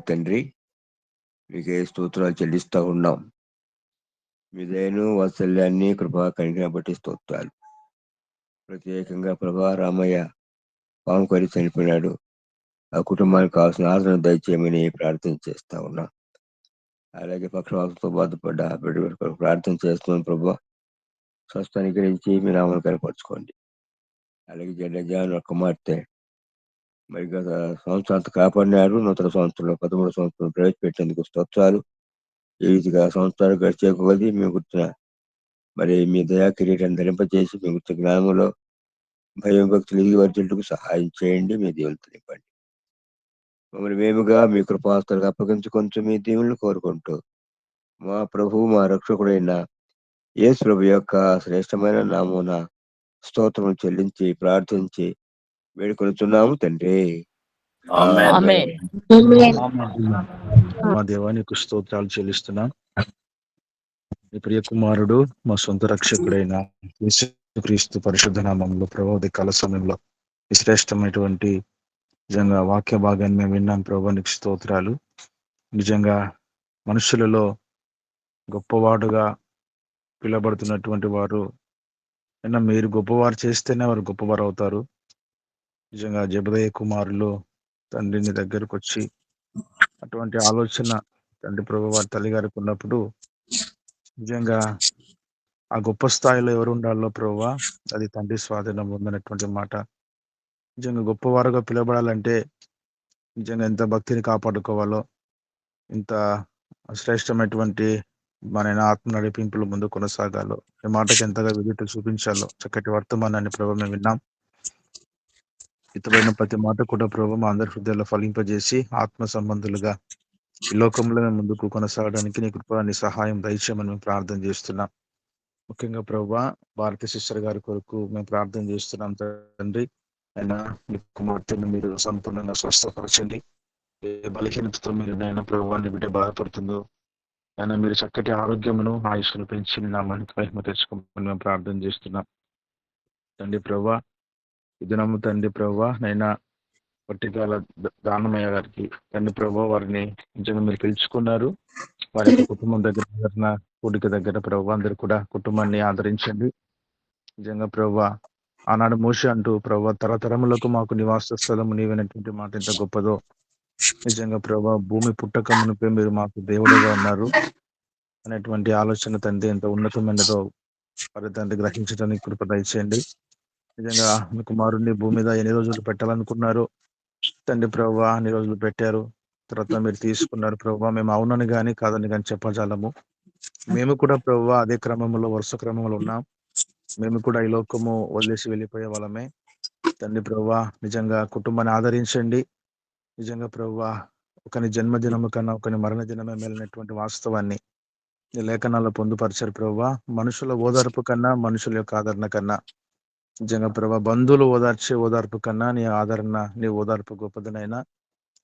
తండ్రి, మీకే స్తోత్రాలు చెల్లిస్తూ ఉన్నాం. మీ దయను, వాత్సల్యాన్ని, కృపా కనికరం బట్టి స్తోత్రాలు. ప్రత్యేకంగా ప్రభా రామయ్య పాము కరి చనిపోయినాడు. ఆ కుటుంబానికి కావాల్సిన ఆదరణ దయచేయమని ప్రార్థన చేస్తా ఉన్నా. అలాగే పక్షవాతంతో బాధపడ్డ బిడ్డ కొరకు ప్రార్థన చేస్తున్నాం. ప్రభా స్వస్థాన్ని గురించి మీ నామను కనపరచుకోండి. అలాగే జడ్డ కుమార్తె మరి గత సంవత్సరాలతో కాపాడినారు. నూతన సంవత్సరంలో 13 సంవత్సరం ప్రవేశపెట్టేందుకు స్తోత్రాలు. ఈ రీతిగా సంవత్సరాలు గడిచే కొద్దీ మేము గుర్తున్న మరి మీ దయా కిరీటాన్ని ధరింపజేసి మీ గుర్తు జ్ఞానంలో భయం భక్తులు ఈ వర్జులకు సహాయం చేయండి. మీ దేవులతో నింపండి. మమ్మల్ని మేముగా మీ కృపాస్తులకు అప్పగించుకొంచు మీ దేవుళ్ళు కోరుకుంటూ మా ప్రభు మా రక్షకుడైన యేసు ప్రభు యొక్క శ్రేష్టమైన నామమున స్తోత్రం చెల్లించి ప్రార్థించి వేడుకొనుచున్నాము తండ్రి. ఆమేన్. మా దేవానికి స్తోత్రాలు చెల్లిస్తున్నాం. మీ ప్రియ కుమారుడు మా సొంత రక్షకుడైన యేసుక్రీస్తు పరిశుద్ధ నామంలో ప్రభావ కాల సమయంలో శ్రేష్టమైనటువంటి నిజంగా వాక్య భాగాన్ని మేము విన్నాం. ప్రభానికి స్తోత్రాలు. నిజంగా మనుషులలో గొప్పవాడుగా పిలబడుతున్నటువంటి వారు అయినా మీరు గొప్పవారు చేస్తేనే వారు గొప్పవారు అవుతారు. నిజంగా జబదయ్య కుమారులు తండ్రిని దగ్గరకు వచ్చి అటువంటి ఆలోచన తండ్రి ప్రభు వారి తల్లి గారికి ఉన్నప్పుడు నిజంగా ఆ గొప్ప స్థాయిలో ఎవరు ఉండాలో ప్రభువా అది తండ్రి స్వాధీనం ఉందనేటువంటి మాట. నిజంగా గొప్పవారుగా పిలవబడాలంటే నిజంగా ఎంత భక్తిని కాపాడుకోవాలో, ఇంత శ్రేష్టమైనటువంటి మన ఆత్మ నడిపింపులు ముందు కొనసాగాలో, ఈ మాటకి ఎంతగా విధేయత చూపించాలో చక్కటి వర్తమానాన్ని ప్రభు మేము విన్నాం. ఇతబడిన ప్రతి మాట కూడా ప్రభు మా అందరి హృదయాల్లో ఫలింపజేసి ఆత్మ సంబంధులుగా ఈ లోకంలో మేము ముందుకు కొనసాగడానికి నీ కృప నీ సహాయం దయచేయమని మేము ప్రార్థన చేస్తున్నాం. ముఖ్యంగా ప్రభు భారతీయ సిస్టర్ గారి కొరకు మేము ప్రార్థన చేస్తున్నాం. తండ్రి అయినా మీ కుమార్తెను మీరు సంపూర్ణంగా స్వస్థపరచండి. ఏ బలహీనతతో మీరు నాయన ప్రభువాన్ని బిడ్డ బాధపడుతుందో అయినా మీరు చక్కటి ఆరోగ్యమును ఆయుష్ను పెంచి నామానికి మహిమ తెచ్చుకోమని మేము ప్రార్థన చేస్తున్నాం. తండ్రి ప్రభు ఇది నమ్ము తండ్రి ప్రభు నైనా పట్టికాల దానమయ్య గారికి తండ్రి ప్రభు వారిని నిజంగా మీరు పిలుచుకున్నారు. వారి యొక్క కుటుంబం దగ్గర కూడిక దగ్గర ప్రభు అందరు కూడా కుటుంబాన్ని ఆదరించండి. నిజంగా ప్రభు ఆనాడు మోషే అంటూ ప్రభు తరతరములకు మాకు నివాస స్థలము నీవైనటువంటి మాట ఎంత గొప్పదో. నిజంగా ప్రభు భూమి పుట్టక మునిపే మీరు మాకు దేవుడుగా ఉన్నారు అనేటువంటి ఆలోచన తండ్రి ఎంత ఉన్నతమైనదో వారి తండ్రి గ్రహించడానికి కృప దయచేయండి. నిజంగా మీ కుమారుడిని భూమి మీద ఎన్ని రోజులు పెట్టాలనుకున్నారు తండ్రి ప్రభు అన్ని రోజులు పెట్టారు. తర్వాత మీరు తీసుకున్నారు ప్రభు. మేము అవునని కానీ కాదని కానీ చెప్పజాలము. మేము కూడా ప్రభు అదే క్రమంలో వరుస క్రమంలో ఉన్నాం. మేము కూడా ఈ లోకము వదిలేసి వెళ్ళిపోయే వాళ్ళమే తండ్రి ప్రభు. నిజంగా కుటుంబాన్ని ఆదరించండి. నిజంగా ప్రభు ఒకని జన్మదినము కన్నా ఒకని మరణ దినమే మేలినటువంటి వాస్తవాన్ని ఈ లేఖనాల్లో పొందుపరిచారు ప్రభు. మనుషుల ఓదార్పు కన్నా మనుషుల యొక్క ఆదరణ కన్నా నిజంగా ప్రభు బంధువులు ఓదార్పు కన్నా నీ ఆదరణ నీ ఓదార్పు గొప్పదనైనా.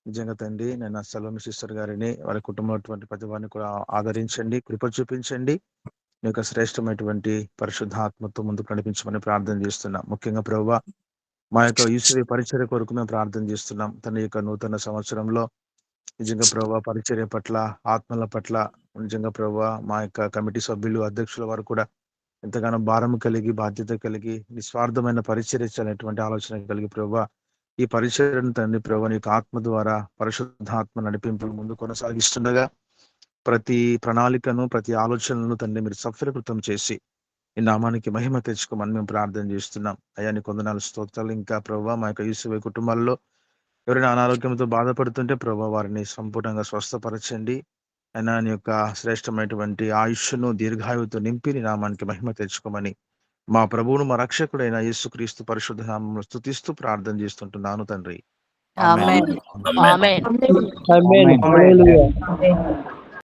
నిజంగా తండ్రి నేను సలోమి సిస్టర్ గారిని వారి కుటుంబం ప్రతి వారిని కూడా ఆదరించండి, కృప చూపించండి. నీ యొక్క శ్రేష్టమైనటువంటి పరిశుద్ధ ఆత్మతో ముందుకు నడిపించమని ప్రార్థన చేస్తున్నాం. ముఖ్యంగా ప్రభు మా యొక్క ఈశ్వరి పరిచర్య కొరకు మేము ప్రార్థన చేస్తున్నాం. తన యొక్క నూతన సంవత్సరంలో నిజంగా ప్రభు పరిచర్య పట్ల ఆత్మల పట్ల నిజంగా ప్రభు మా యొక్క కమిటీ సభ్యులు అధ్యక్షుల వారు కూడా ఎంతగానో భారం కలిగి బాధ్యత కలిగి నిస్వార్థమైన పరిచర్య చేయాలనేటువంటి ఆలోచన కలిగి ప్రభు ఈ పరిచర్యను తండ్రి ప్రభు నీ ఆత్మ ద్వారా పరిశుద్ధాత్మ నడిపింపులు ముందు కొనసాగిస్తుండగా ప్రతి ప్రణాళికను ప్రతి ఆలోచనలను తండ్రి మీరు సఫలీకృతం చేసి ఈ నామానికి మహిమ తెచ్చుకోమని మేము ప్రార్థన చేస్తున్నాం. అయ్యా నీ కొందనాలు స్తోత్రాలు. ఇంకా ప్రభు మా యొక్క యూసుఫ్ కుటుంబాల్లో ఎవరైనా అనారోగ్యంతో బాధపడుతుంటే ప్రభు వారిని సంపూర్ణంగా స్వస్థపరచండి. అయినా నీ యొక్క శ్రేష్టమైనటువంటి ఆయుష్ను దీర్ఘాయువుతో నింపి నీ నామానికి మహిమ తెచ్చుకోమని మా ప్రభువును మా రక్షకుడైన యేసుక్రీస్తు పరిశుద్ధ నామమును స్తుతిస్తూ ప్రార్థన చేస్తుంటున్నాను తండ్రి. ఆమేన్. ఆమేన్. హల్లెలూయా.